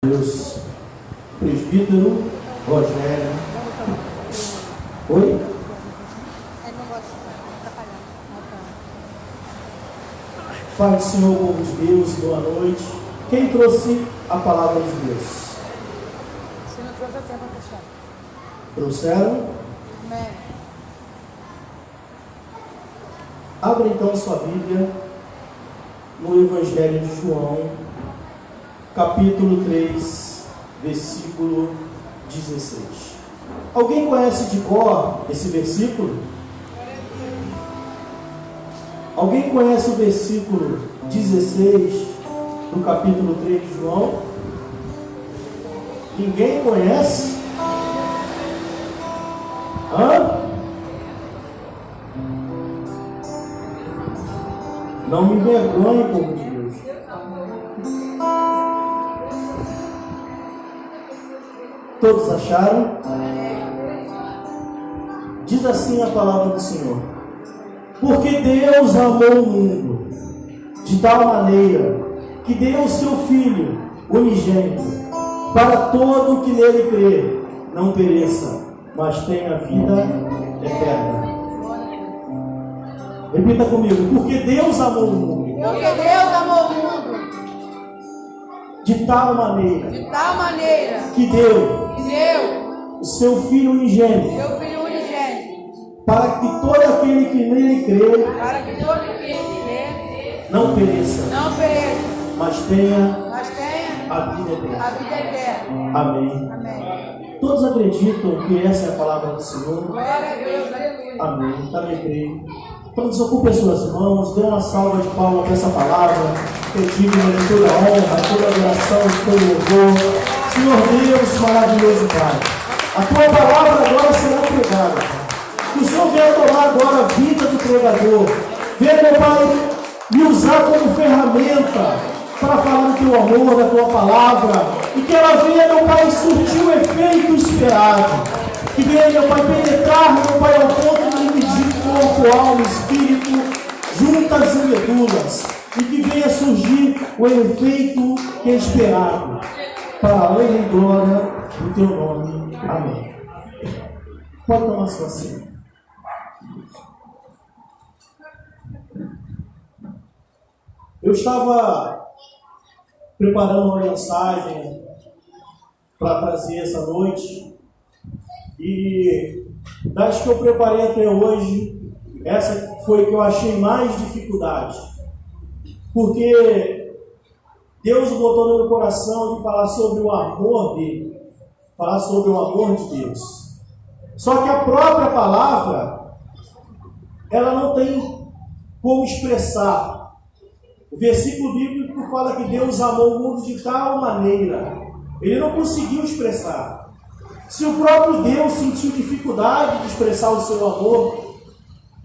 Deus, presbítero Rogério. Oi? Pai do Senhor, povo de Deus, boa noite. Quem trouxe a palavra de Deus? Se não trouxe, até vai puxar. Trouxeram? Amém. Abra então sua Bíblia no Evangelho de João, capítulo 3, versículo 16. Alguém conhece de cor esse versículo? Alguém conhece o versículo 16 do capítulo 3 de João? Ninguém conhece? Hã? Não me envergonhe, povo de Deus. Todos acharam? Diz assim a palavra do Senhor: porque Deus amou o mundo de tal maneira que deu o seu Filho unigênito, para todo o que nele crê não pereça, mas tenha vida eterna. Repita comigo: porque Deus amou o mundo. Porque Deus amou o mundo De tal maneira que deu o seu Filho unigênito, seu Filho unigênito, para que todo aquele que nele crê para que todo aquele que crê não pereça, não pereça, mas tenha mas tenha a vida eterna. a vida eterna. Amém. Amém. Todos acreditam que essa é a palavra do Senhor? Glória a Deus, aleluia. Amém. Também creio. Então desocupe as suas mãos, dê uma salva de palmas para essa palavra, que é digna de toda honra, toda adoração, todo louvor. Senhor Deus, maravilhoso Pai, a tua palavra agora será pregada, Pai. Que o Senhor venha tomar agora a vida do pregador, venha, meu Pai, me usar como ferramenta para falar do teu amor, da tua palavra, e que ela venha, meu Pai, surtir o efeito esperado. Que venha, meu Pai, penetrar, meu Pai, ao ponto de dividir corpo, alma, espírito, juntas e medulas. E que venha surgir o efeito que é esperado. Para a honra e glória do teu nome. Amém. Pode tomar sua senha. Eu estava preparando uma mensagem para trazer essa noite. E das que eu preparei até hoje, essa foi que eu achei mais dificuldade. Porque Deus botou no meu coração de falar sobre o amor dele, falar sobre o amor de Deus. Só que a própria palavra, ela não tem como expressar. O versículo bíblico fala que Deus amou o mundo de tal maneira. Ele não conseguiu expressar. Se o próprio Deus sentiu dificuldade de expressar o seu amor,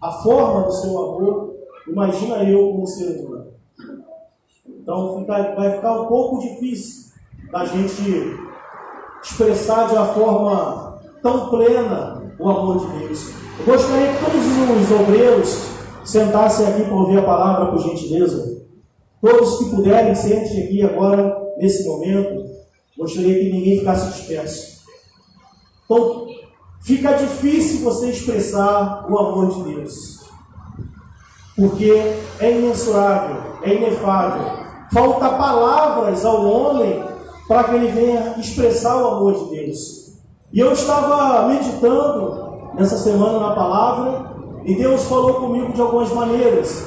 a forma do seu amor, imagina eu como ser humano. Então vai ficar um pouco difícil da gente expressar de uma forma tão plena o amor de Deus. Eu gostaria que todos os obreiros sentassem aqui para ouvir a palavra, por gentileza. Todos que puderem, sentem aqui agora, nesse momento. Gostaria que ninguém ficasse disperso. Então, fica difícil você expressar o amor de Deus, porque é imensurável, é inefável. Falta palavras ao homem para que ele venha expressar o amor de Deus. E eu estava meditando nessa semana na palavra, e Deus falou comigo de algumas maneiras,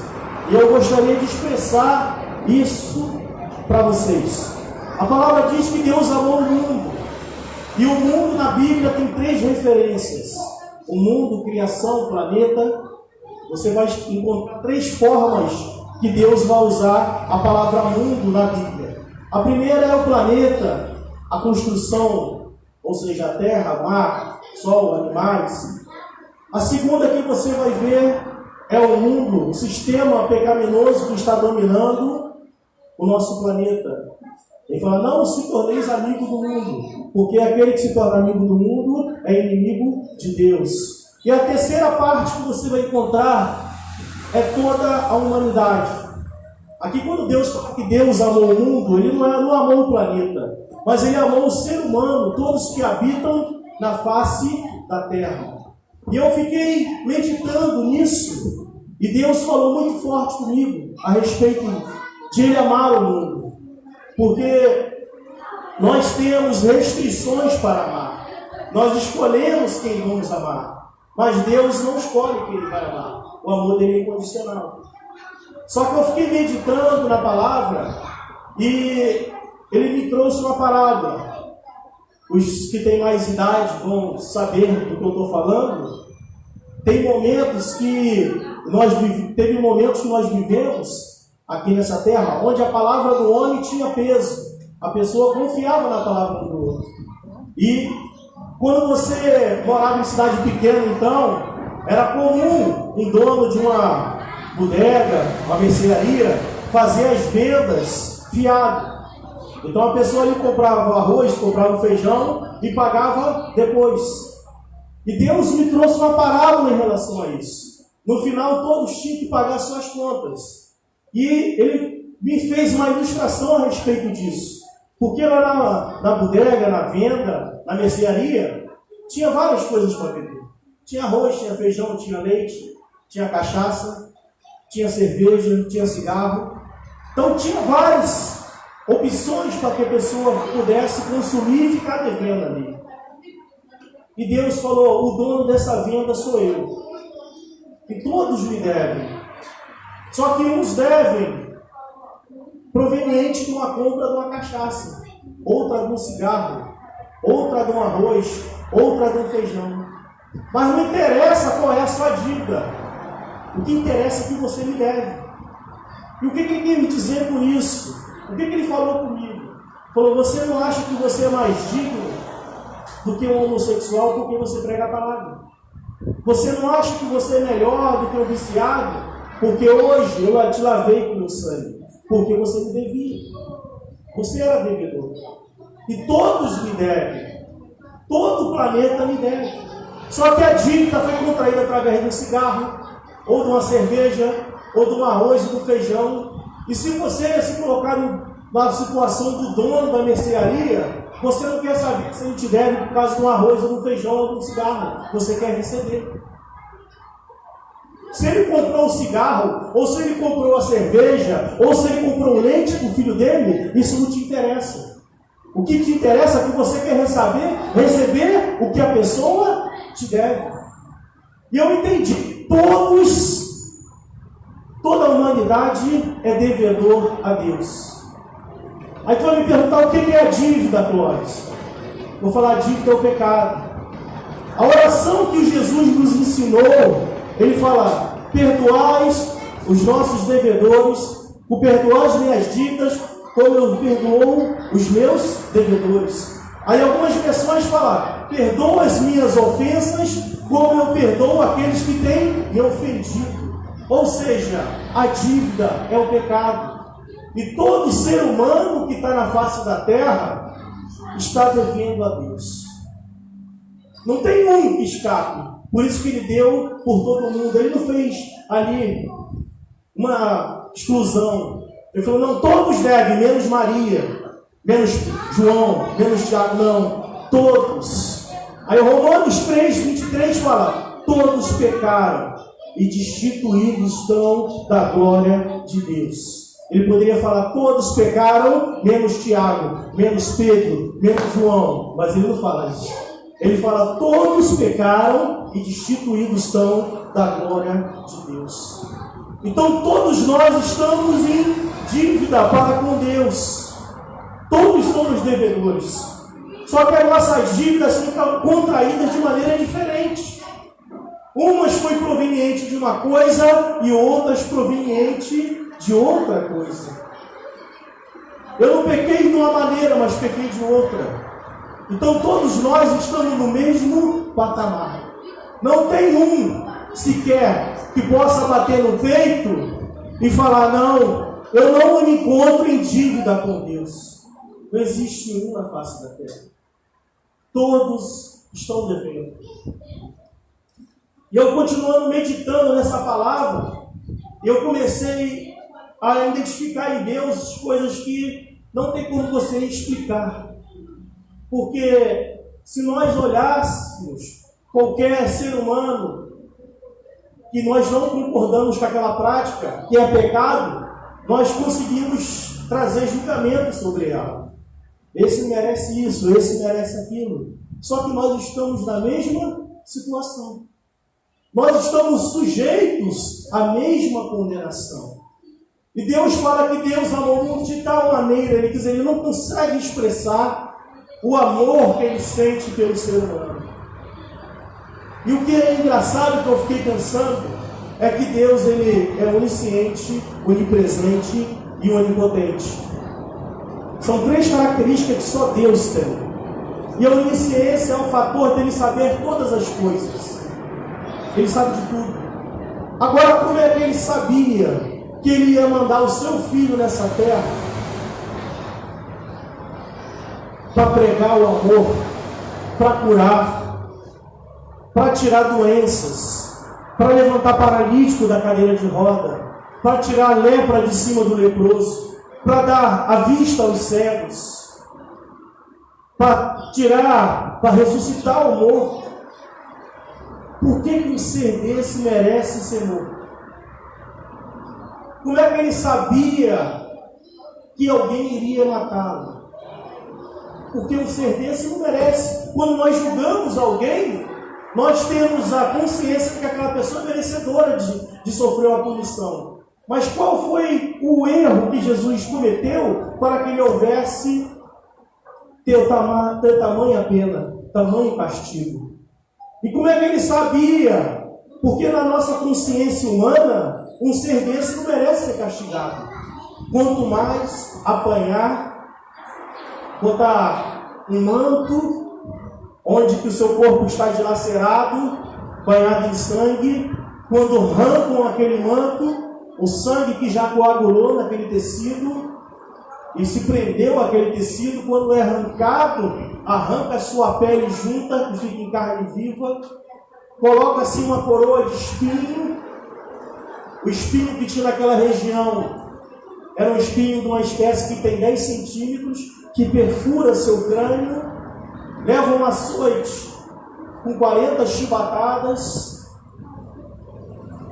e eu gostaria de expressar isso para vocês. A palavra diz que Deus amou o mundo. E o mundo na Bíblia tem 3 referências. O mundo, criação, planeta. Você vai encontrar 3 formas que Deus vai usar a palavra mundo na Bíblia. A primeira é o planeta, a construção, ou seja, a terra, mar, sol, animais. A segunda que você vai ver é o mundo, o sistema pecaminoso que está dominando o nosso planeta. Ele fala: não se torneis amigo do mundo, porque aquele que se torna amigo do mundo é inimigo de Deus. E a terceira parte que você vai encontrar é toda a humanidade. Aqui, quando Deus fala que Deus amou o mundo, Ele não amou o planeta. mas ele amou o ser humano, todos que habitam na face da terra. E eu fiquei meditando nisso, e Deus falou muito forte comigo a respeito de ele amar o mundo, porque nós temos restrições para amar, nós escolhemos quem vamos amar, mas Deus não escolhe quem ele vai amar, o amor dele é incondicional. Só que eu fiquei meditando na palavra, e ele me trouxe uma palavra. Os que têm mais idade vão saber do que eu estou falando. Teve momentos que nós vivemos aqui nessa terra, onde a palavra do homem tinha peso. A pessoa confiava na palavra do outro. E quando você morava em cidade pequena, então, era comum um dono de uma bodega, uma mercearia, fazer as vendas fiado. Então a pessoa ali comprava o arroz, comprava o feijão e pagava depois. E Deus me trouxe uma parábola em relação a isso. No final todos tinham que pagar suas contas. E ele me fez uma ilustração a respeito disso. Porque lá na bodega, na venda, na mercearia, tinha várias coisas para vender. Tinha arroz, tinha feijão, tinha leite, tinha cachaça, tinha cerveja, tinha cigarro. Então tinha várias opções para que a pessoa pudesse consumir e ficar devendo ali. E Deus falou: o dono dessa venda sou eu. E todos me devem. Só que uns devem proveniente de uma compra de uma cachaça, outra de um cigarro, outra de um arroz, outra de um feijão. Mas não interessa qual é a sua dívida. O que interessa é que você me deve. E o que ele quer me dizer com isso? O que ele falou comigo? Falou: você não acha que você é mais digno do que um homossexual porque você prega a palavra? Você não acha que você é melhor do que um viciado porque hoje eu te lavei com o meu sangue? Porque você me devia. Você era devedor. E todos me devem. Todo o planeta me deve. Só que a dívida foi contraída através de um cigarro, ou de uma cerveja, ou de um arroz ou do feijão. E se você se colocar na situação do dono da mercearia, você não quer saber se ele te deve por causa de um arroz ou do feijão ou do cigarro. Você quer receber. Se ele comprou o cigarro, ou se ele comprou a cerveja, ou se ele comprou o leite para o filho dele, isso não te interessa. O que te interessa é que você quer receber o que a pessoa te deve. E eu entendi, toda a humanidade é devedor a Deus. Aí tu vai me perguntar: o que é a dívida, Clóvis? Vou falar: a dívida é o pecado. A oração que Jesus nos ensinou, ele fala: perdoais os nossos devedores, por perdoar as minhas dívidas, como eu perdoo os meus devedores. Aí algumas versões falam: perdoa as minhas ofensas, como eu perdoo aqueles que têm me ofendido. Ou seja, a dívida é o pecado. E todo ser humano que está na face da terra está devendo a Deus. Não tem um que escape. Por isso que ele deu por todo mundo. Ele não fez ali uma exclusão. Ele falou: não, todos devem, menos Maria, menos João, menos Tiago. Não, todos. Aí Romanos 3:23 fala: todos pecaram e destituídos estão da glória de Deus. Ele poderia falar: todos pecaram, menos Tiago, menos Pedro, menos João. Mas ele não fala isso. Ele fala: todos pecaram e destituídos estão da glória de Deus. Então todos nós estamos em dívida para com Deus. Todos somos devedores. Só que as nossas dívidas ficam contraídas de maneira diferente. Umas foi proveniente de uma coisa e outras proveniente de outra coisa. Eu não pequei de uma maneira, mas pequei de outra. Então todos nós estamos no mesmo patamar. Não tem um sequer que possa bater no peito e falar: não, eu não me encontro em dívida com Deus. Não existe um na face da terra. Todos estão devendo. E eu continuando meditando nessa palavra, eu comecei a identificar em Deus coisas que não tem como você explicar. Porque se nós olhássemos qualquer ser humano que nós não concordamos com aquela prática, que é pecado, nós conseguimos trazer julgamento sobre ela. Esse merece isso, esse merece aquilo. Só que nós estamos na mesma situação. Nós estamos sujeitos à mesma condenação. E Deus fala que Deus amou o mundo de tal maneira, ele diz, ele não consegue expressar o amor que ele sente pelo ser humano. E o que é engraçado que eu fiquei pensando é que Deus ele é onisciente, onipresente e onipotente. São três características que só Deus tem. E a onisciência é o fator dele saber todas as coisas. Ele sabe de tudo. Agora, como é que ele sabia que ele ia mandar o seu filho nessa terra para pregar o amor, para curar, para tirar doenças, para levantar paralítico da cadeira de roda, para tirar a lepra de cima do leproso, para dar a vista aos cegos, para ressuscitar o morto? Por que um ser desse merece ser morto? Como é que ele sabia que alguém iria matá-lo? Porque um ser desse não merece. Quando nós julgamos alguém, nós temos a consciência de que aquela pessoa é merecedora de sofrer uma punição. Mas qual foi o erro que Jesus cometeu para que ele houvesse ter tamanha pena, tamanho castigo? E como é que ele sabia? Porque na nossa consciência humana, um ser desse não merece ser castigado. Quanto mais apanhar, botar um manto, onde que o seu corpo está dilacerado, banhado em sangue, quando arrancam aquele manto, o sangue que já coagulou naquele tecido, e se prendeu aquele tecido, quando é arrancado, arranca a sua pele junta, que fica em carne viva, coloca-se uma coroa de espinho. O espinho que tinha naquela região era um espinho de uma espécie que tem 10 centímetros, que perfura seu crânio, leva um açoite com 40 chibatadas,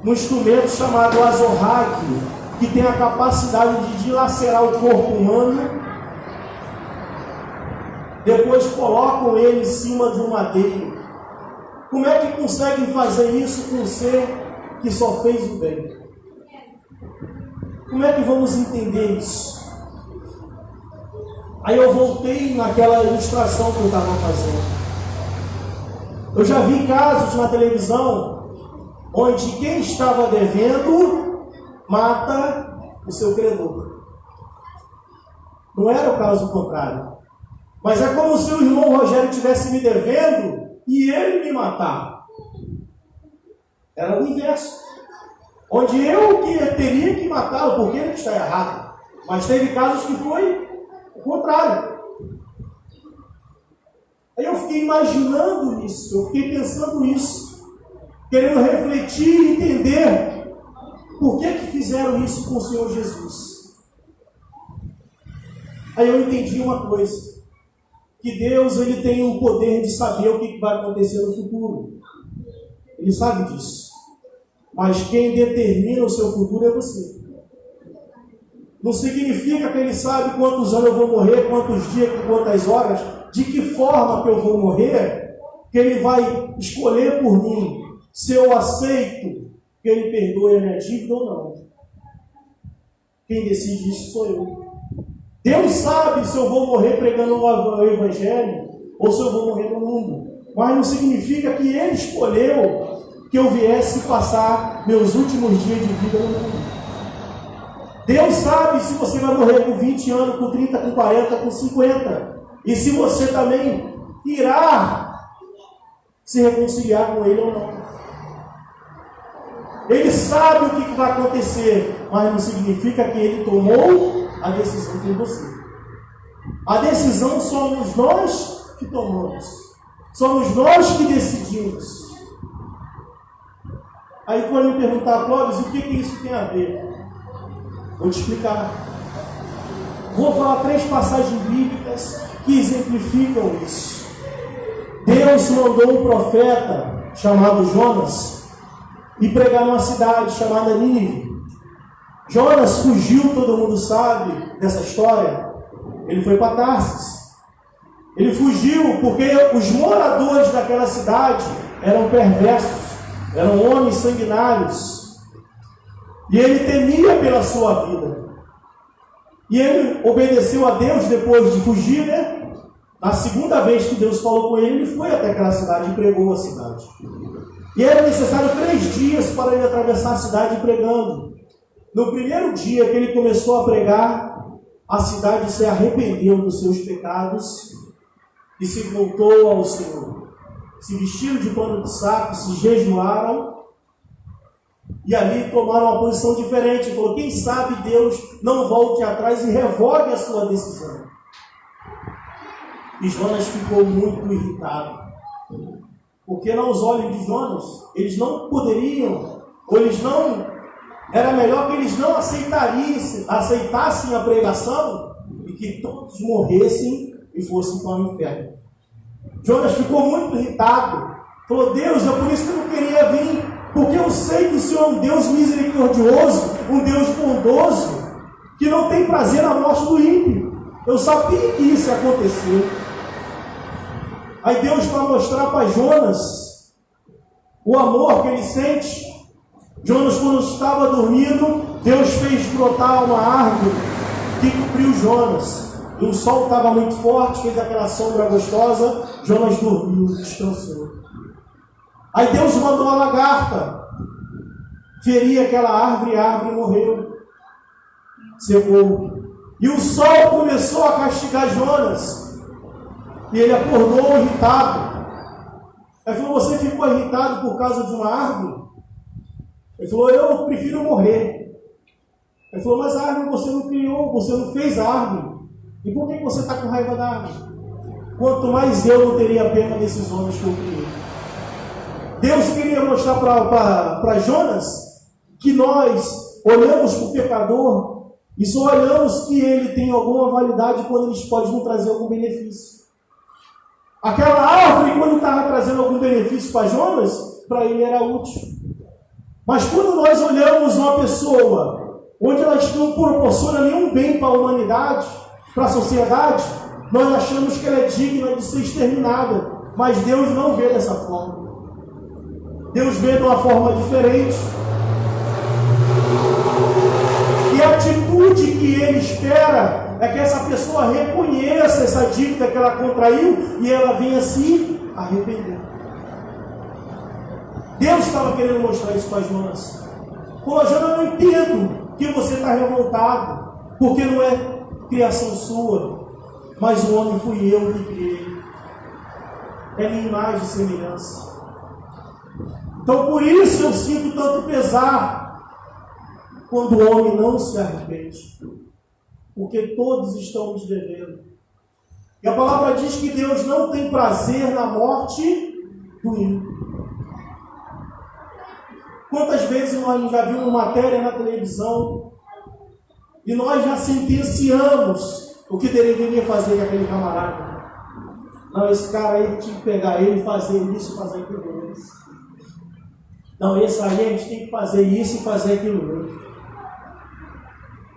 num instrumento chamado azorrague, que tem a capacidade de dilacerar o corpo humano. Depois colocam ele em cima de um madeiro. Como é que conseguem fazer isso com um ser que só fez o bem? Como é que vamos entender isso? Aí eu voltei naquela ilustração que eu estava fazendo. Eu já vi casos na televisão onde quem estava devendo mata o seu credor. Não era o caso contrário. Mas é como se o irmão Rogério estivesse me devendo e ele me matar. Era o inverso. Onde eu que teria que matá-lo, porque ele está errado. Mas teve casos que foi o contrário. Aí eu fiquei imaginando isso, eu fiquei pensando nisso, querendo refletir e entender por que fizeram isso com o Senhor Jesus. Aí eu entendi uma coisa, que Deus ele tem o poder de saber o que vai acontecer no futuro. Ele sabe disso. Mas quem determina o seu futuro é você. Não significa que ele sabe quantos anos eu vou morrer, quantos dias, quantas horas, de que forma que eu vou morrer, que ele vai escolher por mim se eu aceito que ele perdoe a minha dívida ou não. Quem decide isso sou eu. Deus sabe se eu vou morrer pregando o Evangelho ou se eu vou morrer no mundo. Mas não significa que ele escolheu que eu viesse passar meus últimos dias de vida no mundo. Deus sabe se você vai morrer com 20 anos, com 30, com 40, com 50. E se você também irá se reconciliar com ele ou não. Ele sabe o que vai acontecer, mas não significa que ele tomou a decisão por você. A decisão somos nós que tomamos. Somos nós que decidimos. Aí quando me perguntar, Clóvis, o que isso tem a ver? Vou te explicar. Vou falar 3 passagens bíblicas que exemplificam isso. Deus mandou um profeta chamado Jonas e pregar numa cidade chamada Nínive. Jonas fugiu, todo mundo sabe dessa história. Ele foi para Tarsis. Ele fugiu porque os moradores daquela cidade eram perversos, eram homens sanguinários. E ele temia pela sua vida. E ele obedeceu a Deus depois de fugir, né? Na segunda vez que Deus falou com ele, ele foi até aquela cidade e pregou a cidade. E era necessário 3 dias para ele atravessar a cidade pregando. No primeiro dia que ele começou a pregar, a cidade se arrependeu dos seus pecados e se voltou ao Senhor. Se vestiram de pano de saco, se jejuaram e ali tomaram uma posição diferente. Falou: quem sabe Deus não volte atrás e revogue a sua decisão. E Jonas ficou muito irritado. Porque aos olhos de Jonas, eles não poderiam, ou eles não, era melhor que eles não aceitassem a pregação e que todos morressem e fossem para o inferno. Jonas ficou muito irritado. Falou: Deus, é por isso que eu não queria vir, porque eu sei que o Senhor é um Deus misericordioso, um Deus bondoso, que não tem prazer na morte do ímpio. Eu sabia que isso ia acontecer. Aí Deus, para mostrar para Jonas o amor que ele sente, Jonas, quando estava dormindo, Deus fez brotar uma árvore que cobriu Jonas. E o sol estava muito forte, fez aquela sombra gostosa. Jonas dormiu, descansou. Aí Deus mandou a lagarta ferir aquela árvore e a árvore morreu, secou. E o sol começou a castigar Jonas. E ele acordou irritado. Ele falou: você ficou irritado por causa de uma árvore? Ele falou: eu prefiro morrer. Ele falou: mas a árvore você não criou, você não fez a árvore. E por que você está com raiva da árvore? Quanto mais eu não teria pena desses homens que eu criei. Deus queria mostrar para Jonas que nós olhamos para o pecador e só olhamos que ele tem alguma validade quando ele pode nos trazer algum benefício. Aquela árvore, quando estava trazendo algum benefício para Jonas, para ele era útil. Mas quando nós olhamos uma pessoa onde ela não proporciona nenhum bem para a humanidade, para a sociedade, nós achamos que ela é digna de ser exterminada. Mas Deus não vê dessa forma. Deus vê de uma forma diferente. E a atitude que Ele espera é que essa pessoa reconheça essa dívida que ela contraiu e ela venha se arrepender. Deus estava querendo mostrar isso para Jonas. Falou: Jonas, eu não entendo que você está revoltado, porque não é criação sua, mas o homem fui eu que criei. É minha imagem e semelhança. Então por isso eu sinto tanto pesar quando o homem não se arrepende, porque todos estão nos devendo. E a palavra diz que Deus não tem prazer na morte do ímpio. Quantas vezes nós já vimos matéria na televisão e nós já sentenciamos o que deveria fazer aquele camarada? Não, esse cara aí tinha que pegar ele e fazer isso, fazer aquilo. Não, esse aí a gente tem que fazer isso e fazer aquilo.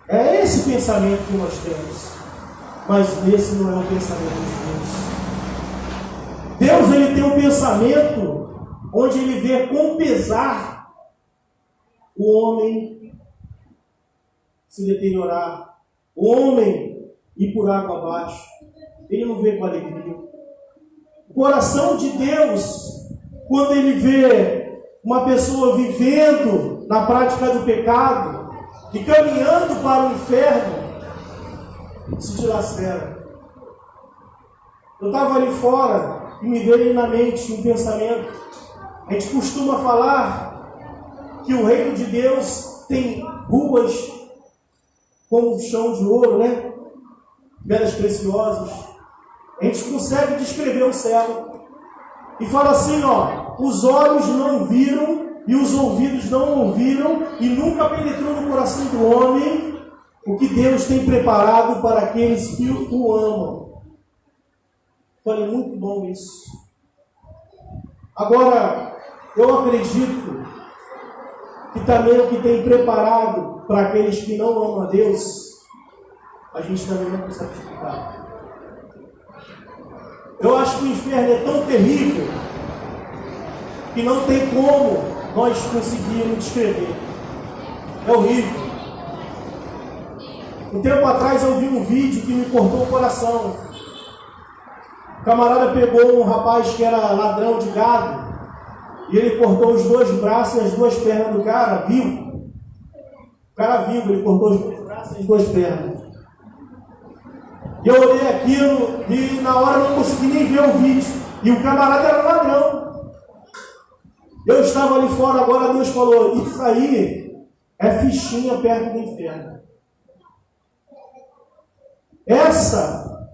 É esse pensamento que nós temos. Mas esse não é o pensamento de Deus. Deus, ele tem um pensamento onde ele vê com pesar o homem se deteriorar, o homem ir por água abaixo. Ele não vê com alegria. O coração de Deus, quando ele vê uma pessoa vivendo na prática do pecado e caminhando para o inferno, se dilacera. Eu estava ali fora e me veio na mente um pensamento. A gente costuma falar que o reino de Deus tem ruas com um chão de ouro, né? Pedras preciosas. A gente consegue descrever o céu e fala assim, ó: os olhos não viram e os ouvidos não ouviram e nunca penetrou no coração do homem o que Deus tem preparado para aqueles que o amam. Falei, muito bom isso. Agora, eu acredito que também o que tem preparado para aqueles que não amam a Deus, a gente também não consegue explicar. Eu acho que o inferno é tão terrível que não tem como nós conseguirmos descrever. É horrível. Um tempo atrás eu vi um vídeo que me cortou o coração. O camarada pegou um rapaz que era ladrão de gado e ele cortou os 2 braços e as 2 pernas do cara, vivo. O cara vivo, ele cortou os 2 braços e as 2 pernas. E eu olhei aquilo e na hora eu não consegui nem ver o vídeo. E o camarada era ladrão. Eu estava ali fora, agora Deus falou, isso aí é fichinha perto do inferno. Essa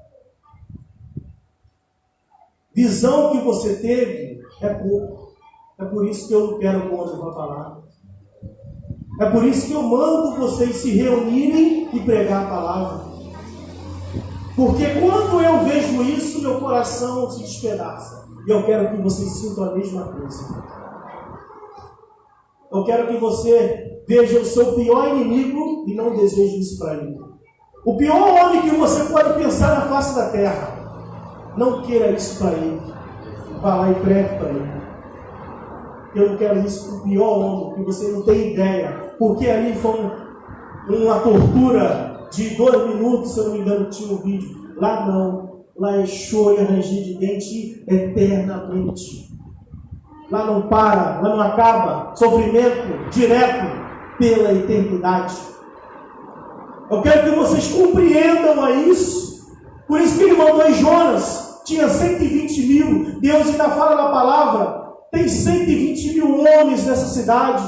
visão que você teve é pouco. É por isso que eu não quero contra a palavra. É por isso que eu mando vocês se reunirem e pregar a palavra. Porque quando eu vejo isso, meu coração se despedaça. E eu quero que vocês sintam a mesma coisa. Eu quero que você veja o seu pior inimigo e não deseje isso para ele. O pior homem que você pode pensar na face da terra. Não queira isso para ele. Vá lá e pregue para ele. Eu não quero isso para o pior homem, que você não tem ideia. Porque ali foi uma tortura de 2 minutos, se eu não me engano, tinha um vídeo. Lá não. Lá é choro e ranger de dente eternamente. Lá não para, lá não acaba. Sofrimento direto pela eternidade. Eu quero que vocês compreendam a isso. Por isso que ele mandou em Jonas. Tinha 120 mil. Deus ainda fala na palavra. Tem 120 mil homens nessa cidade.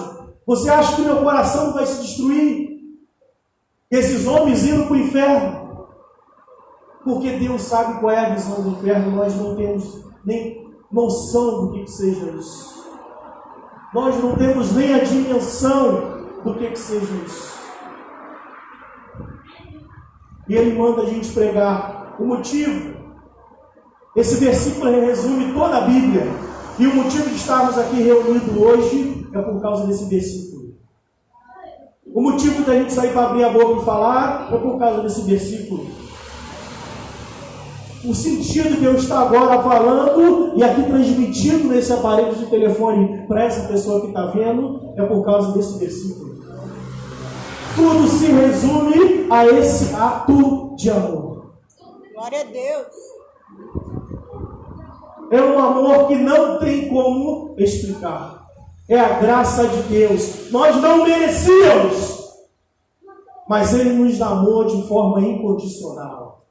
Você acha que meu coração vai se destruir? Esses homens indo para o inferno. Porque Deus sabe qual é a visão do inferno. Nós não temos nem noção do que seja isso. Nós não temos nem a dimensão do que seja isso. E Ele manda a gente pregar. O motivo, esse versículo resume toda a Bíblia. E o motivo de estarmos aqui reunidos hoje é por causa desse versículo. O motivo da gente sair para abrir a boca e falar é por causa desse versículo. O sentido que eu estou agora falando e aqui transmitindo nesse aparelho de telefone para essa pessoa que está vendo é por causa desse versículo. Tudo se resume a esse ato de amor. Glória a Deus. É um amor que não tem como explicar. É a graça de Deus. Nós não merecíamos, mas Ele nos amou de forma incondicional.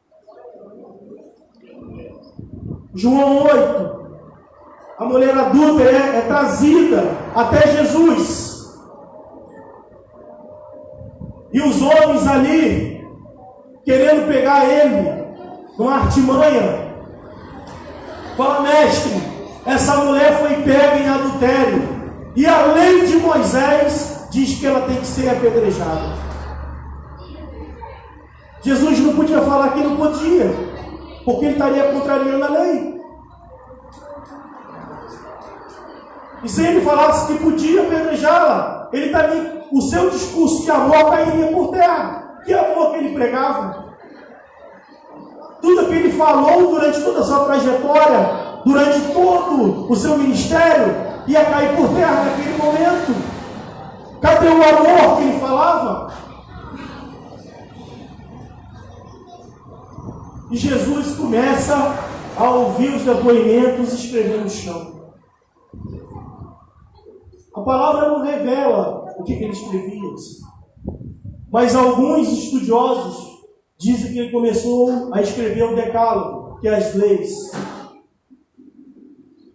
João 8. A mulher adulta é trazida até Jesus. E os homens ali, querendo pegar ele, numa artimanha, fala, mestre, essa mulher foi pega em adultério. E a lei de Moisés diz que ela tem que ser apedrejada. Jesus não podia falar que não podia, porque ele estaria contrariando a lei. E se ele falasse que podia apedrejá-la, ele estaria, o seu discurso de amor cairia por terra. Que amor que ele pregava? Tudo que ele falou durante toda a sua trajetória, durante todo o seu ministério, ia cair por terra naquele momento. Cadê o amor que ele falava? E Jesus começa a ouvir os depoimentos e escrever no chão. A palavra não revela o que ele escrevia, mas alguns estudiosos dizem que ele começou a escrever o decálogo, que é as leis.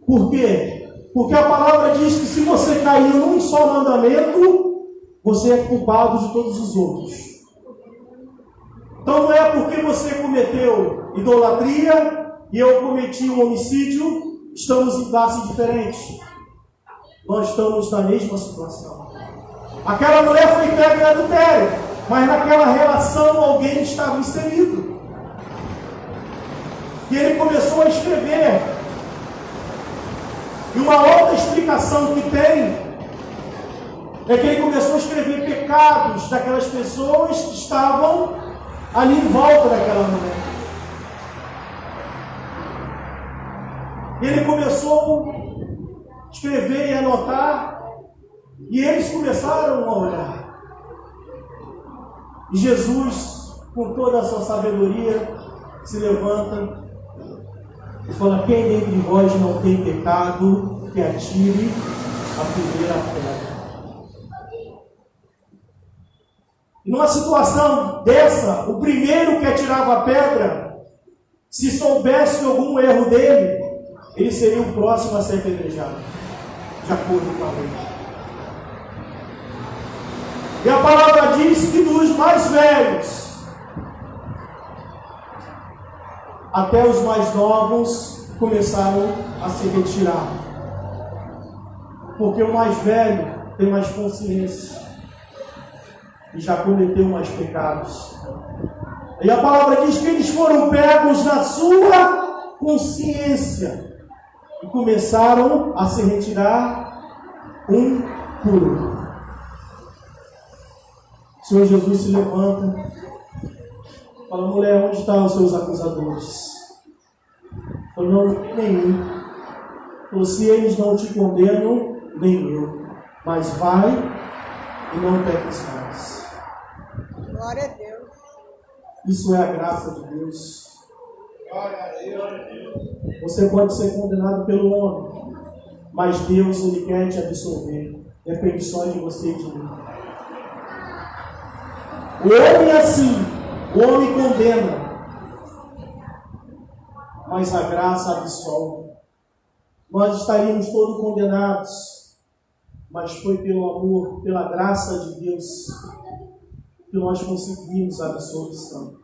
Por quê? Porque a palavra diz que se você caiu num só mandamento, você é culpado de todos os outros. Então não é porque você cometeu idolatria e eu cometi um homicídio, estamos em classe diferente. Nós estamos na mesma situação. Aquela mulher foi pega em adultério, mas naquela relação alguém estava inserido. E ele começou a escrever. E uma outra explicação que tem é que ele começou a escrever pecados daquelas pessoas que estavam ali em volta daquela mulher. E ele começou a escrever e anotar, e eles começaram a olhar. E Jesus, com toda a sua sabedoria, se levanta e fala: quem dentre vós não tem pecado, que atire a primeira pedra. E numa situação dessa, o primeiro que atirava a pedra, se soubesse algum erro dele, ele seria o próximo a ser apedrejado, de acordo com a lei. E a palavra diz que dos mais velhos até os mais novos começaram a se retirar. Porque o mais velho tem mais consciência e já cometeu mais pecados. E a palavra diz que eles foram pegos na sua consciência e começaram a se retirar um por um. O Senhor Jesus se levanta, fala: mulher, onde estão os seus acusadores? Falou: não, nenhum. Falou: se eles não te condenam, nem eu. Mas vai e não peques mais. Glória a Deus. Isso é a graça de Deus. Você pode ser condenado pelo homem, mas Deus, Ele quer te absolver. Depende só de você e de mim. O homem é assim, o homem condena, mas a graça absolve. Nós estaríamos todos condenados, mas foi pelo amor, pela graça de Deus, que nós conseguimos a absolvição.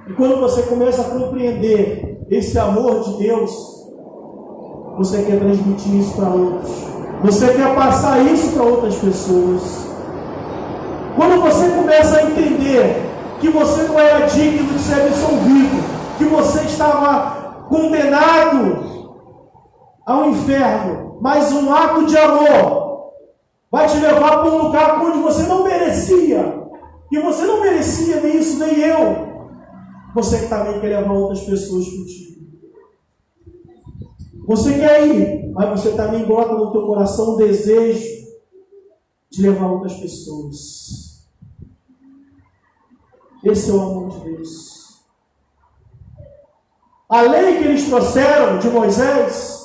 E quando você começa a compreender esse amor de Deus, você quer transmitir isso para outros. Você quer passar isso para outras pessoas. Quando você começa a entender que você não era digno de ser absolvido, que você estava condenado ao inferno, mas um ato de amor vai te levar para um lugar onde você não merecia, e você não merecia nem isso, nem eu. Você também quer levar outras pessoas contigo. Você quer ir, mas você também bota no teu coração o desejo de levar outras pessoas. Esse é o amor de Deus. A lei que eles trouxeram de Moisés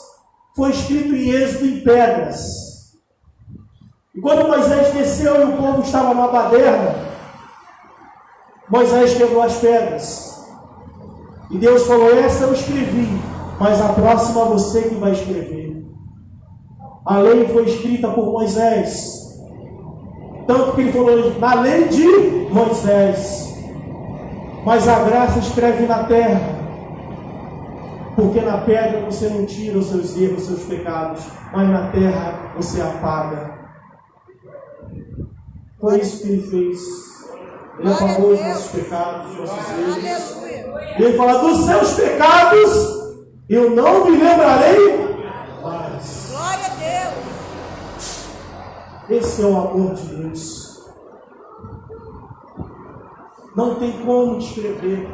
foi escrito em Êxodo em pedras. E quando Moisés desceu e o povo estava na baderna, Moisés quebrou as pedras. E Deus falou: essa eu escrevi, mas a próxima você que vai escrever. A lei foi escrita por Moisés. Tanto que ele falou na lei de Moisés. Mas a graça escreve na terra. Porque na pedra você não tira os seus erros, os seus pecados, mas na terra você apaga. Foi isso que ele fez. Ele apagou os nossos pecados, os nossos erros. Ele fala: dos seus pecados eu não me lembrarei mais. Glória a Deus. Esse é o amor de Deus. Não tem como descrever.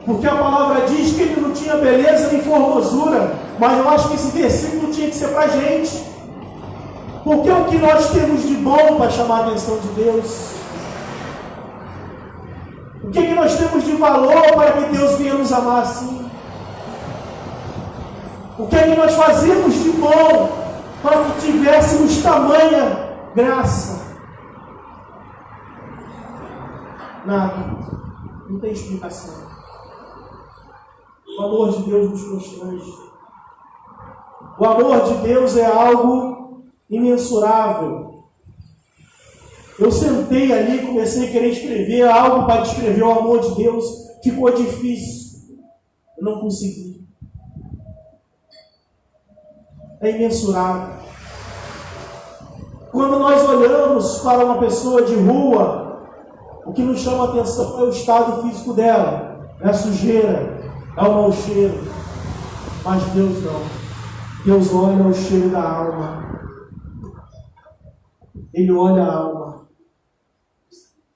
Porque a palavra diz que ele não tinha beleza nem formosura. Mas eu acho que esse versículo tinha que ser para a gente. Porque o que nós temos de bom para chamar a atenção de Deus? O que nós temos de valor para que Deus venha nos amar assim? O que nós fazemos de bom para que tivéssemos tamanha graça? Nada. Não tem explicação. O amor de Deus nos constrange. O amor de Deus é algo imensurável. Eu sentei ali e comecei a querer escrever algo para descrever o amor de Deus. Ficou difícil. Eu não consegui. É imensurável. Quando nós olhamos para uma pessoa de rua, o que nos chama a atenção é o estado físico dela. é sujeira, é o mau cheiro. Mas Deus não. Deus olha o cheiro da alma. Ele olha a alma.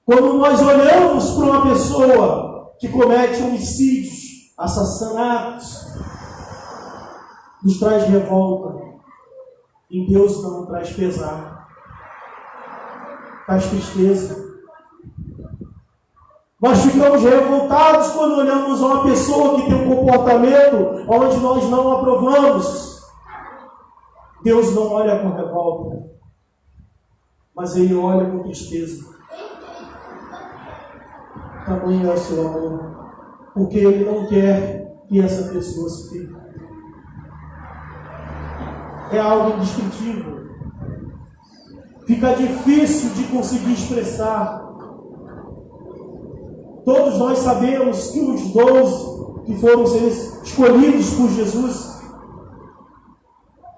Quando nós olhamos para uma pessoa que comete homicídios, assassinatos, nos traz revolta. Em Deus não traz pesar, traz tristeza. Nós ficamos revoltados quando olhamos a uma pessoa que tem um comportamento onde nós não aprovamos. Deus não olha com revolta, mas Ele olha com tristeza. Tamanho é o seu amor, porque Ele não quer que essa pessoa se perca. É algo indescritível. Fica difícil de conseguir expressar. Todos nós sabemos que os 12 que foram escolhidos por Jesus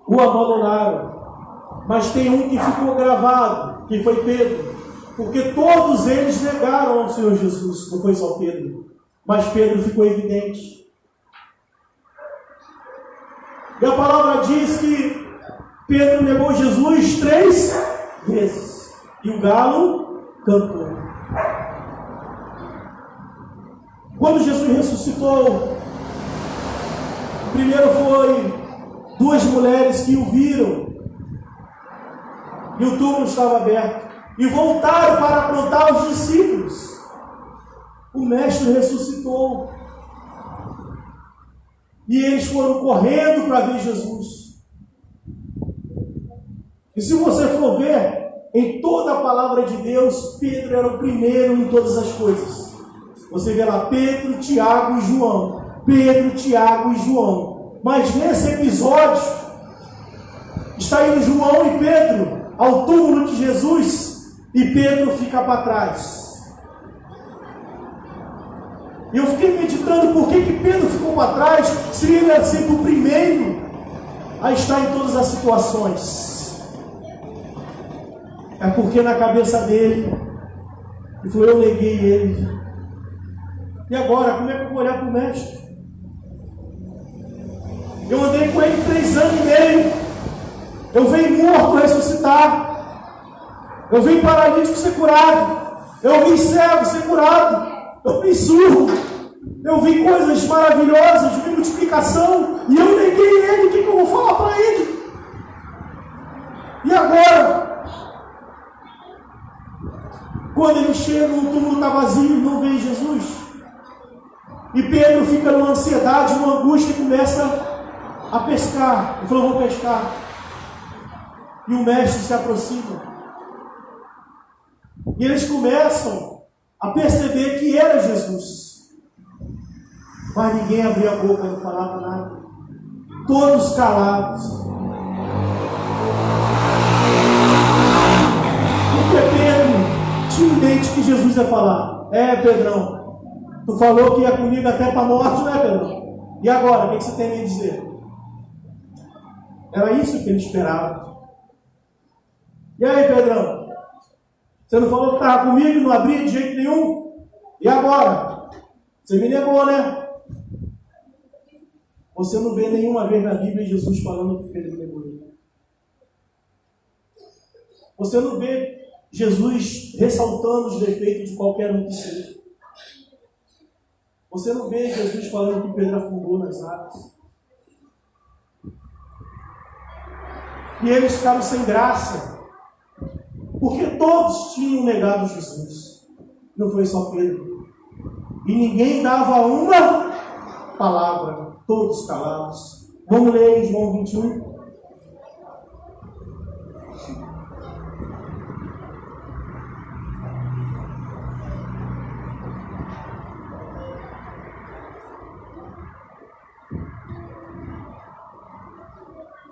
o abandonaram. Mas tem um que ficou gravado, que foi Pedro. Porque todos eles negaram ao Senhor Jesus. Não foi só Pedro. Mas Pedro ficou evidente. E a palavra diz que Pedro negou Jesus 3 vezes. E o galo cantou. Quando Jesus ressuscitou, primeiro foi 2 mulheres que o viram. E o túmulo estava aberto. E voltaram para aprontar os discípulos. O mestre ressuscitou. E eles foram correndo para ver Jesus. E se você for ver, em toda a palavra de Deus, Pedro era o primeiro em todas as coisas. Você vê lá Pedro, Tiago e João. Pedro, Tiago e João. Mas nesse episódio, está indo João e Pedro ao túmulo de Jesus e Pedro fica para trás. E eu fiquei meditando por que Pedro ficou para trás, se ele era sempre o primeiro a estar em todas as situações. É porque na cabeça dele, ele falou, eu neguei ele. E agora, como é que eu vou olhar para o mestre? Eu andei com ele 3 anos e meio. Eu venho morto ressuscitar. Eu venho paralítico ser curado. Eu vim cego ser curado. Eu vim surdo. Eu vi coisas maravilhosas, vi multiplicação. E eu neguei ele. O que eu vou falar para ele? E agora? Quando ele chega, o túmulo está vazio e não vê Jesus. E Pedro fica numa ansiedade, numa angústia e começa a pescar. Ele falou, vou pescar. E o mestre se aproxima. E eles começam a perceber que era Jesus. Mas ninguém abria a boca, não falava nada. Todos calados. Porque Pedro tinha em mente que Jesus ia falar. Pedrão, tu falou que ia comigo até para a morte, né, Pedrão? E agora, o que você tem a me dizer? Era isso que ele esperava. E aí, Pedrão? Você não falou que estava comigo e não abria de jeito nenhum? E agora? Você me negou, né? Você não vê nenhuma vez na Bíblia Jesus falando que Pedro negou ele. Você não vê Jesus ressaltando os defeitos de qualquer um que seja. Você não vê Jesus falando que Pedro afundou nas águas. E eles ficaram sem graça. Porque todos tinham negado Jesus. Não foi só Pedro. E ninguém dava uma palavra. Todos calados. Vamos ler em João 21.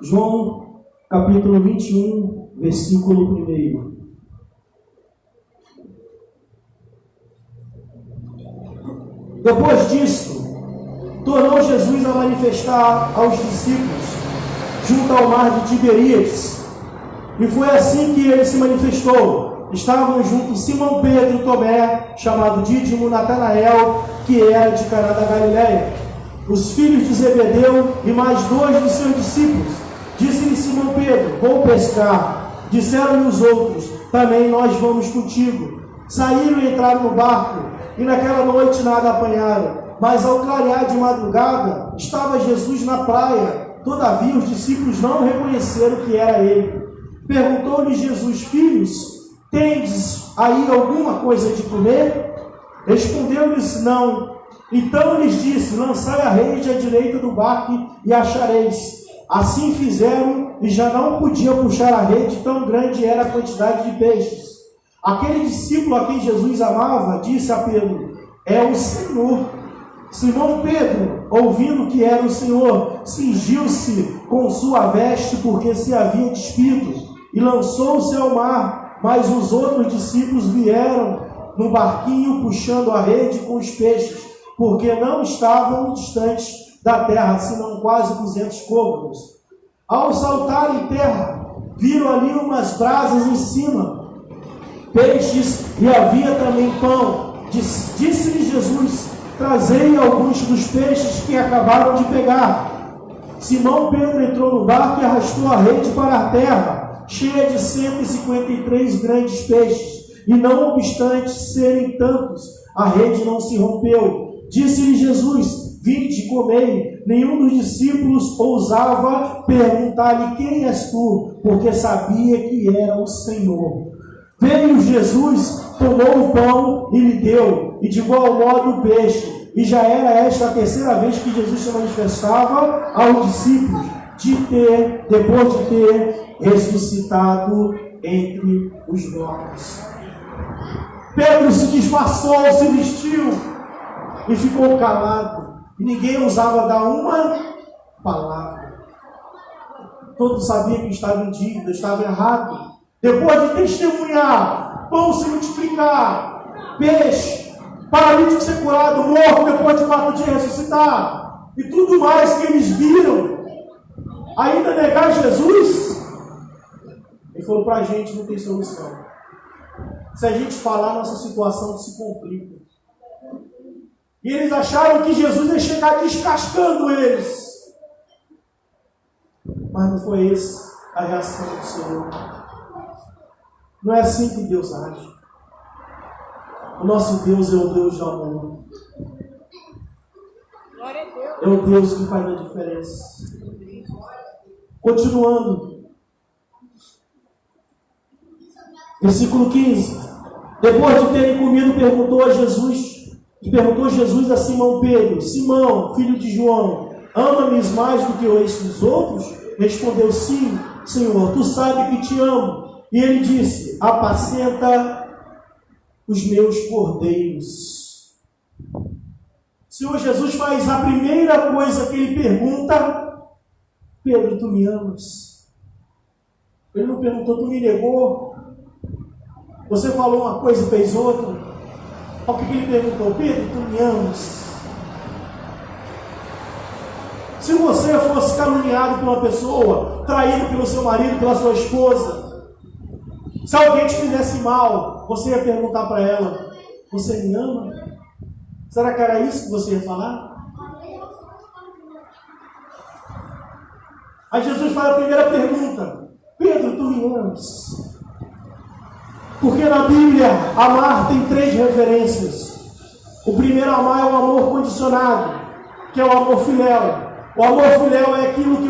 João, capítulo 21, versículo 1. Depois disso, tornou Jesus a manifestar aos discípulos junto ao mar de Tiberíades. E foi assim que ele se manifestou. Estavam juntos Simão Pedro, Tomé, chamado Dídimo, Natanael, que era de Caná da Galileia. Os filhos de Zebedeu e mais 2 de seus discípulos. Disse-lhe Simão Pedro: vou pescar. Disseram-lhe os outros: também nós vamos contigo. Saíram e entraram no barco, e naquela noite nada apanharam. Mas ao clarear de madrugada, estava Jesus na praia. Todavia os discípulos não reconheceram que era ele. Perguntou-lhe Jesus: filhos, tendes aí alguma coisa de comer? Respondeu-lhes: não. Então lhes disse: lançai a rede à direita do barco e achareis. Assim fizeram, e já não podiam puxar a rede, tão grande era a quantidade de peixes. Aquele discípulo a quem Jesus amava disse a Pedro: é o Senhor. Simão Pedro, ouvindo que era o Senhor, cingiu-se com sua veste, porque se havia despido, e lançou-se ao mar. Mas os outros discípulos vieram no barquinho, puxando a rede com os peixes, porque não estavam distantes da terra, senão quase 200 côvados. Ao saltar em terra, viram ali umas brasas em cima, peixes, e havia também pão. Disse-lhe Jesus: trazei alguns dos peixes que acabaram de pegar. Simão Pedro entrou no barco e arrastou a rede para a terra, cheia de 153 grandes peixes, e não obstante serem tantos, a rede não se rompeu. Disse-lhe Jesus: vinde, comei. Nenhum dos discípulos ousava perguntar-lhe: quem és tu? Porque sabia que era o Senhor. Veio Jesus, tomou o pão e lhe deu, e de igual modo o peixe. E já era esta a terceira vez que Jesus se manifestava aos discípulos, depois de ter ressuscitado entre os mortos. Pedro se disfarçou, se vestiu e ficou calado. E ninguém ousava dar uma palavra. Todos sabiam que estava em dívida, estava errado. Depois de testemunhar, pão se multiplicar, peixe, paralítico ser curado, morto depois de 4 dias ressuscitar, e tudo mais que eles viram, ainda negar Jesus, ele falou: para a gente não tem solução. Se a gente falar, nossa situação se complica. E eles acharam que Jesus ia chegar descascando eles. Mas não foi essa a reação do Senhor. Não é assim que Deus age. O nosso Deus é o Deus de amor. Glória a Deus. É o Deus que faz a diferença. Continuando. Versículo 15. Depois de terem comido, perguntou Jesus a Simão Pedro: Simão, filho de João, ama-me mais do que estes outros? Respondeu: sim, Senhor, tu sabes que te amo. E ele disse: apacenta os meus cordeiros. O Senhor Jesus faz a primeira coisa que ele pergunta: Pedro, tu me amas? Ele não perguntou: tu me negou? Você falou uma coisa e fez outra? Olha o que ele perguntou: Pedro, tu me amas? Se você fosse caluniado por uma pessoa, traído pelo seu marido, pela sua esposa, se alguém te fizesse mal, você ia perguntar para ela: você me ama? Será que era isso que você ia falar? Aí Jesus faz a primeira pergunta: Pedro, tu me amas? Porque na Bíblia, amar tem 3 referências. O primeiro amar é o amor condicionado, que é o amor filéu. O amor filéu é aquilo que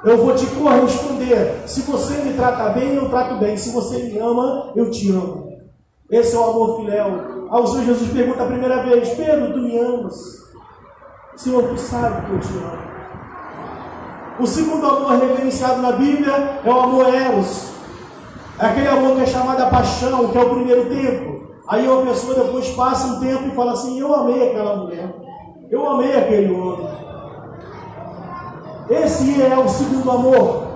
eu vou te corresponder. Se você me trata bem, eu trato bem. Se você me ama, eu te amo. Esse é o amor filéu. Aí o Senhor Jesus pergunta a primeira vez: Pedro, tu me amas? Senhor, tu sabe que eu te amo. O segundo amor referenciado na Bíblia é o amor eros. É aquele amor que é chamado a paixão, que é o primeiro tempo. Aí uma pessoa depois passa um tempo e fala assim: eu amei aquela mulher, eu amei aquele homem. Esse é o segundo amor.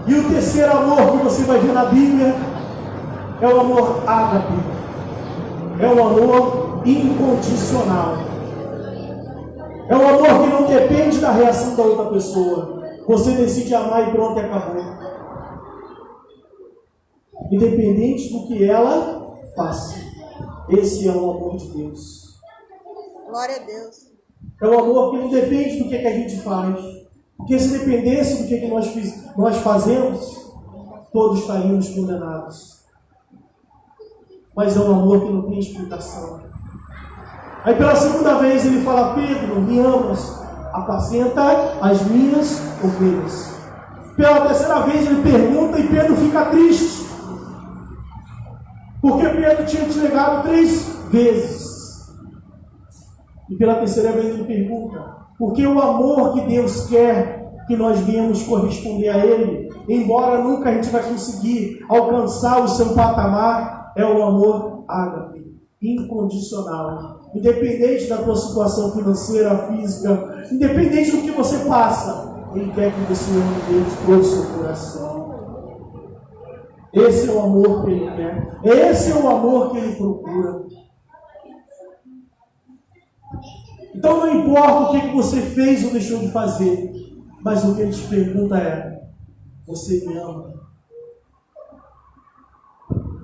E o terceiro amor que você vai ver na Bíblia é o amor ágape. É o amor incondicional. É um amor que não depende da reação da outra pessoa. Você decide amar e pronto, acabou. Independente do que ela faça. Esse é o amor de Deus. Glória a Deus. É um amor que não depende do que a gente faz. Porque se dependesse do que nós fazemos, todos estaríamos condenados. Mas é um amor que não tem explicação. Aí pela segunda vez ele fala: Pedro, me amas, apacenta as minhas ovelhas. Pela terceira vez ele pergunta e Pedro fica triste. Porque Pedro tinha te negado 3 vezes. E pela terceira vez ele pergunta: porque o amor que Deus quer que nós venhamos corresponder a Ele, embora nunca a gente vai conseguir alcançar o seu patamar, é o amor ágape, incondicional. Independente da tua situação financeira, física, independente do que você passa, Ele quer que você ame Deus de todo o seu coração. Esse é o amor que Ele quer. Esse é o amor que Ele procura. Então não importa o que você fez ou deixou de fazer, mas o que Ele te pergunta é: você me ama?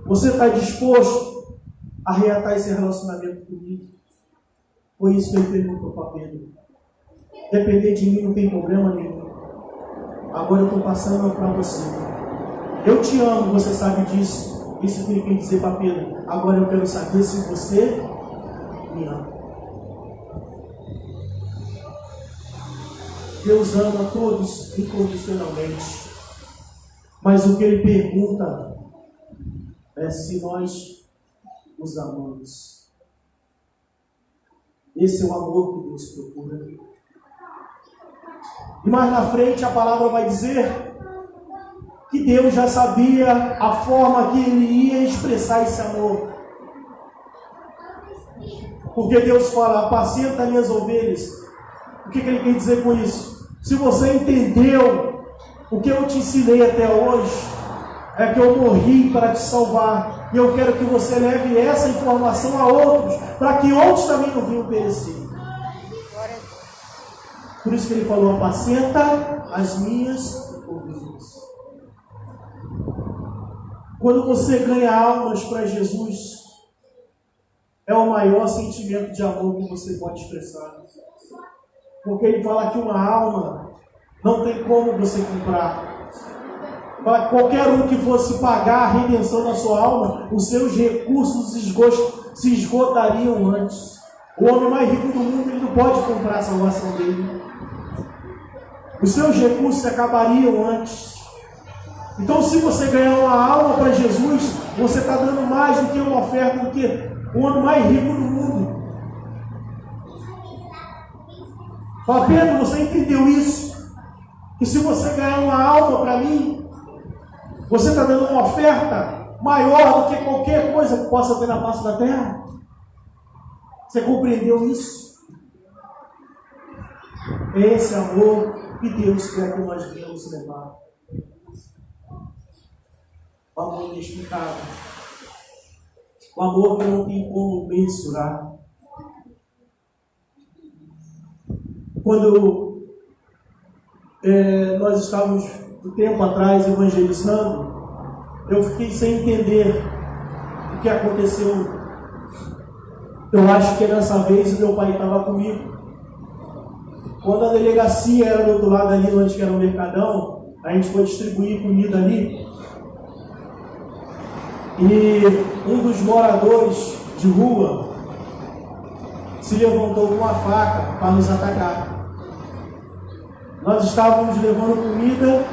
Você está disposto a reatar esse relacionamento comigo? Foi isso que Ele perguntou para Pedro. Depender de mim não tem problema nenhum. Agora eu estou passando para você. Eu te amo, você sabe disso. Isso que Ele quer dizer para Pedro. Agora eu quero saber se você me ama. Deus ama todos incondicionalmente. Mas o que Ele pergunta é se nós os amamos. Esse é o amor que Deus procura. E mais na frente a palavra vai dizer que Deus já sabia a forma que Ele ia expressar esse amor. Porque Deus fala: apacenta minhas ovelhas. O que Ele quer dizer com isso? Se você entendeu o que eu te ensinei até hoje, é que eu morri para te salvar. E eu quero que você leve essa informação a outros, para que outros também não venham perecer. Por isso que Ele falou: apacenta as minhas ovelhas. Quando você ganha almas para Jesus, é o maior sentimento de amor que você pode expressar. Porque Ele fala que uma alma não tem como você comprar. Para qualquer um que fosse pagar a redenção da sua alma, os seus recursos se esgotariam antes. O homem mais rico do mundo, ele não pode comprar a salvação dele. Os seus recursos se acabariam antes. Então, se você ganhar uma alma para Jesus, você está dando mais do que uma oferta do que o homem mais rico do mundo. Fala: Pedro, você entendeu isso? Que se você ganhar uma alma para mim, você está dando uma oferta maior do que qualquer coisa que possa ter na face da terra? Você compreendeu isso? É esse amor que Deus quer que nós venhamos levar. O amor inexplicável. O amor que não tem como mensurar. Quando nós estávamos um tempo atrás evangelizando, eu fiquei sem entender o que aconteceu. Eu acho que dessa vez o meu pai estava comigo. Quando a delegacia era do outro lado ali, onde era o Mercadão, a gente foi distribuir comida ali. E um dos moradores de rua se levantou com uma faca para nos atacar. Nós estávamos levando comida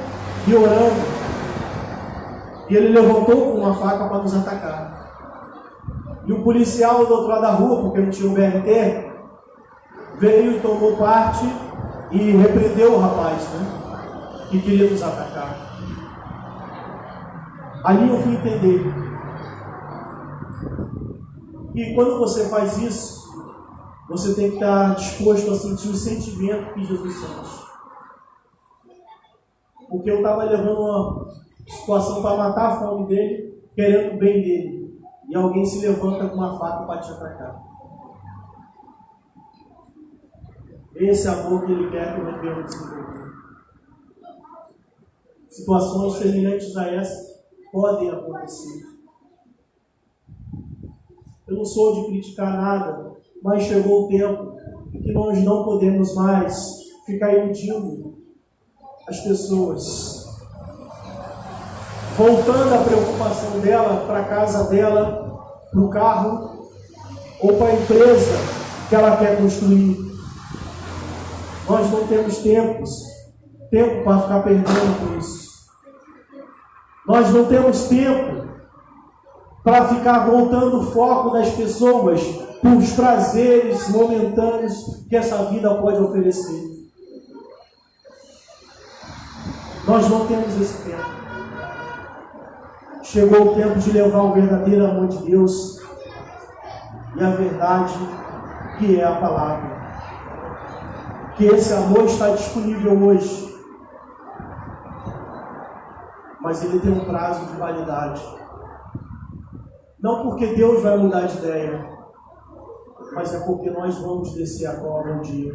e orando. E ele levantou com uma faca para nos atacar. E o policial do outro lado da rua, porque não tinha o BRT, veio e tomou parte e repreendeu o rapaz, né, que queria nos atacar. Ali eu fui entender que quando você faz isso, você tem que estar disposto a sentir o sentimento que Jesus sente. Porque eu estava levando uma situação para matar a fome dele, querendo o bem dele. E alguém se levanta com uma faca para te atacar. Esse amor que Ele quer que nós venhamos desenvolver. Situações semelhantes a essa podem acontecer. Eu não sou de criticar nada, Mas chegou o tempo que nós não podemos mais ficar iludindo as pessoas, voltando a preocupação dela para a casa dela, para o carro ou para a empresa que ela quer construir. Nós não temos tempo para ficar perdendo com isso. Nós não temos tempo para ficar voltando o foco das pessoas para os prazeres momentâneos que essa vida pode oferecer. Nós não temos esse tempo. Chegou o tempo de levar o verdadeiro amor de Deus e a verdade que é a palavra. Que esse amor está disponível hoje, mas ele tem um prazo de validade. Não porque Deus vai mudar de ideia, mas é porque nós vamos descer a cova um dia.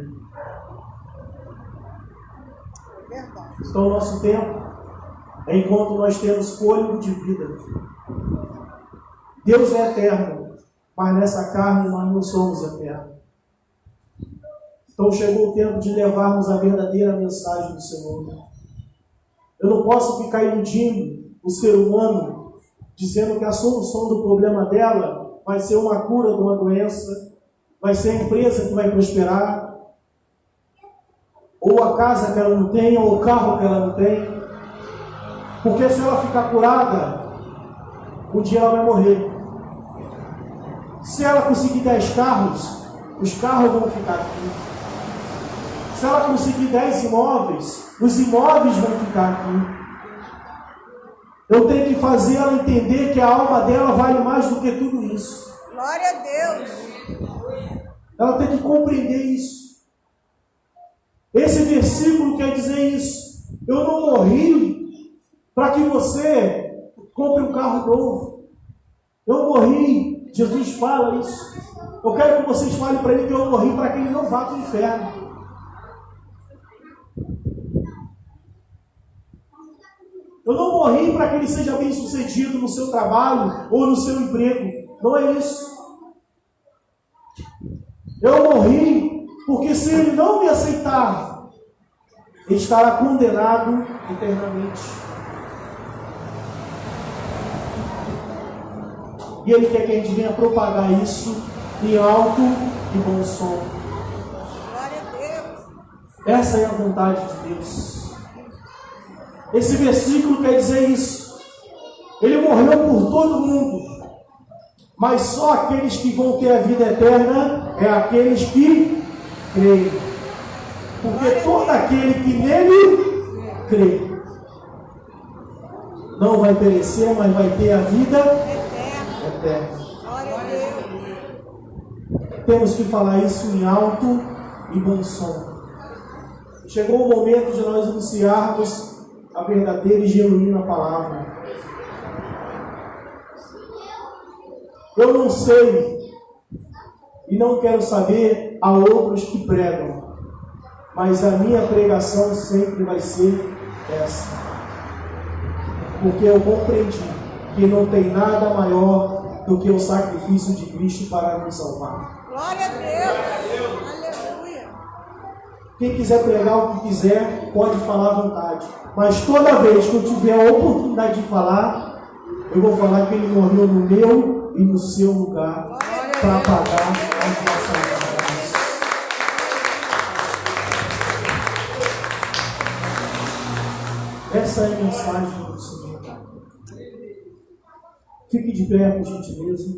Então o nosso tempo é enquanto nós temos fôlego de vida. Deus é eterno, mas nessa carne nós não somos eternos. Então chegou o tempo de levarmos a verdadeira mensagem do Senhor. Eu não posso ficar iludindo o ser humano, dizendo que a solução do problema dela vai ser uma cura de uma doença, vai ser a empresa que vai prosperar, ou a casa que ela não tem, ou o carro que ela não tem. Porque se ela ficar curada, um dia ela vai morrer. Se ela conseguir 10 carros, os carros vão ficar aqui. Se ela conseguir 10 imóveis, os imóveis vão ficar aqui. Eu tenho que fazer ela entender que a alma dela vale mais do que tudo isso. Glória a Deus. Ela tem que compreender isso. Esse versículo quer dizer isso. Eu não morri para que você compre um carro novo. Eu morri, Jesus fala isso. Eu quero que vocês falem para ele que eu morri para que ele não vá para o inferno. Eu não morri para que ele seja bem sucedido no seu trabalho ou no seu emprego. Não é isso. Eu morri porque se ele não me aceitar, ele estará condenado eternamente. E ele quer que a gente venha propagar isso em alto e bom som. Glória a Deus. Essa é a vontade de Deus. Esse versículo quer dizer isso. Ele morreu por todo mundo, mas só aqueles que vão ter a vida eterna é aqueles que creem. Porque todo aquele que nele crê não vai perecer, mas vai ter a vida eterna. Glória a Deus. Temos que falar isso em alto e bom som. Chegou o momento de nós anunciarmos a verdadeira e genuína palavra. Eu não sei e não quero saber a outros que pregam, mas a minha pregação sempre vai ser essa. Porque eu compreendi que não tem nada maior do que o sacrifício de Cristo para nos salvar. Glória a Deus. Aleluia. Quem quiser pregar o que quiser, pode falar à vontade. Mas toda vez que eu tiver a oportunidade de falar, eu vou falar que ele morreu no meu e no seu lugar para pagar as nossas vidas. Essa é a mensagem do Senhor. Fique de pé, por gentileza.